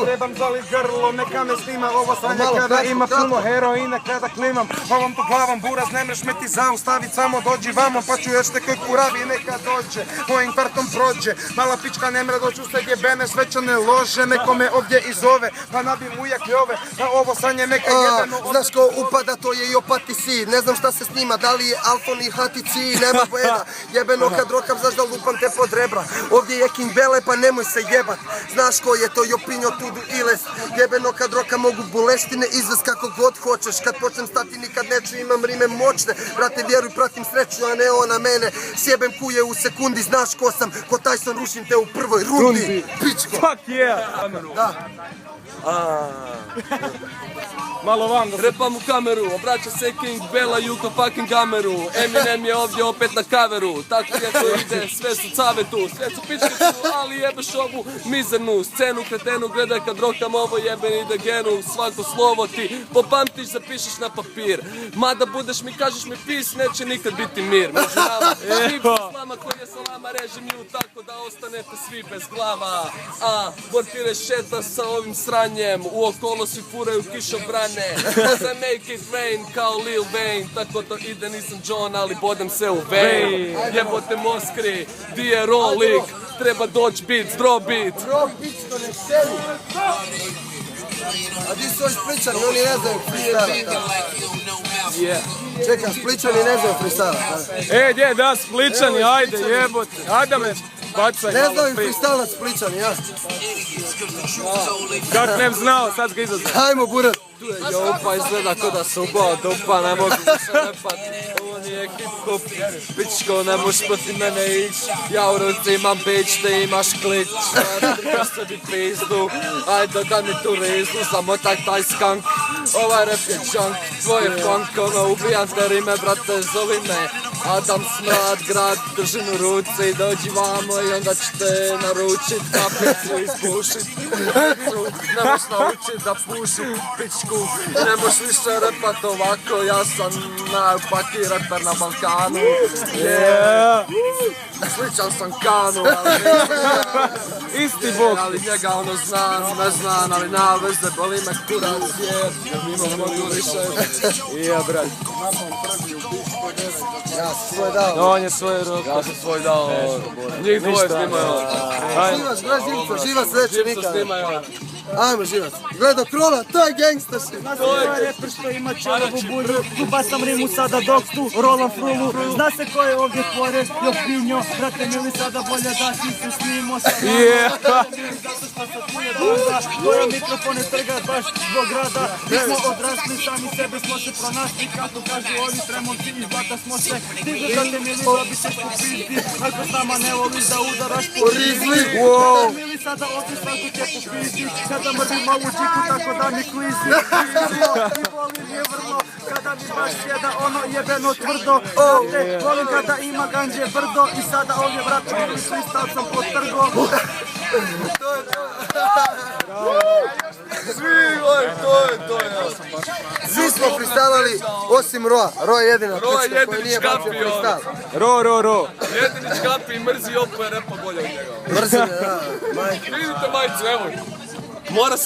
trebam zalit grlo, neka me snima ovo sranje kada ima puno heroina, kada klimam ovom tu glavom buraz, ne mreš me ti zaustavit, samo dođi vamo pa čuješ te koji kuravi neka dođe, mojim kvartom prođe, mala pička ne mre doću se jebene svečane lože, neko me ovdje izove, pa nabim ujak ljove, pa ovo sranje neka jedeno... Znaš ko upada, to je i opati si, ne znam šta se snima, da li je Alton i Hatici, nema pojena, jebeno kad rokam, znaš da lupam te pod rebra, ovdje je King Bele pa nemoj se jebat, znaš ko je to Jopinjo Tudu Iles, jebeno kad roka mogu buleštine izvest kako god hoćeš, kad počnem stati nikad neću, imam rime moćne, brate vjeruj pratim sreću a ne ona mene, sjebem kuje u sekundi, znaš ko sam, ko Tyson rušim te u prvoj rundi, pičko. Fuck yeah! Da. Malo vam da se... Repam u kameru, obraća se King Bela, Juko fucking Gameru. Eminem je ovdje opet na kaveru. Tako je to ide, sve su cavetu, sve su pičke tu, ali jebeš ovu mizernu scenu, kretenu, gledaj kad rokam ovo jeben ide genu. Svako slovo ti popamtiš, zapišeš na papir. Mada budeš mi, kažeš mi pis, neće nikad biti mir. Među nama, svi slama koji je salama, režim ju tako da ostanete svi bez glava. Portire šeta sa ovim sranjem, u okolo svi furaju kišobrane. Cause I make it rain kao Lil Wayne, tako to ide, nisam John, ali bodem se u Wayne. Jebote Moskri, di je rolik, treba doć bit, zdrav bit. Rok, pičko, ne sedi. A di su ovi Spličani, oni ne znaju freestyle. Čekam, Spličani ne znaju freestyle. Gdje da Spličani, ajde jebote, ajde me bacaj Ne malo znaju free. freestyle Spličani, ja. Kak ne znao, sad ga izazvam. Hajmo burat. Jopa izgleda ko da se ubao dupa, ne mogu više repat. Ovo nije hip-hop, pičko, ne možeš protiv mene ić. Ja u ruci imam bić, ti imaš klič. Radika sebi pizdu, ajde da mi tu rizdu, zamotaj taj skank. Ovaj rap je junk, tvoj je funk, ono ubijam te rime, brate, zovi me. Adam Smrad, grad, držim u ruci, dođi vamo i onda ću te naručit, kapicu ispušit. Ne možeš naučit da pušim pičku, ne možeš više repat ovako, ja sam najopakiji reper na Balkanu. Sličan sam Kanu, ali Isti bok. ali njega ono znam, ne znam, ali nema veze, boli me kurac, jer imam mogu više. Ja, brat. Ja sam svoj dao. On je svoje ruke. Ja sam svoj dao, njih dvoje snimaju. Živac, gledaj Živca, Živac neće Živcu nikad. snimaju. Ajmo Živac. Gledaj Krola, to je gangsta shit. Zna se ko je reper što ima čelovu bulju, tu basam rimu sada dok tu rolam frulu. Zna se ko je ovdje tvore, Jopinjo, brate mili sada bolje da ti se snimo sa nama. Zato što se tu je banda, koje mikrofone trga baš zbog grada. Mi smo odrasli, sami sebe smo se pronašli, kako kažu ovi tremonci iz blata smo se. Stižu brate mili, dobit ćeš po pizdi, ako s nama ne voliš da udaraš po rizli. Brate mili sada ovdje svako će po pizdi, kada mrdim malu čiku tako da mi klizi. I volim je vrlo, kada mi baš sjeda ono jebeno tvrdo. Brate, volim kada ima ganđe brdo i sada ovdje vraćam i freestyle sam potrgo. Svi smo freestylali, osim Roa. Roa je jedina Roa je pička koji jedini nije bacio škapi, freestyle. Ro. Jedini škapi i mrzi opo je repa bolje od njega. Mrzim je, da. Majke. Vidite majicu, evo. Mora se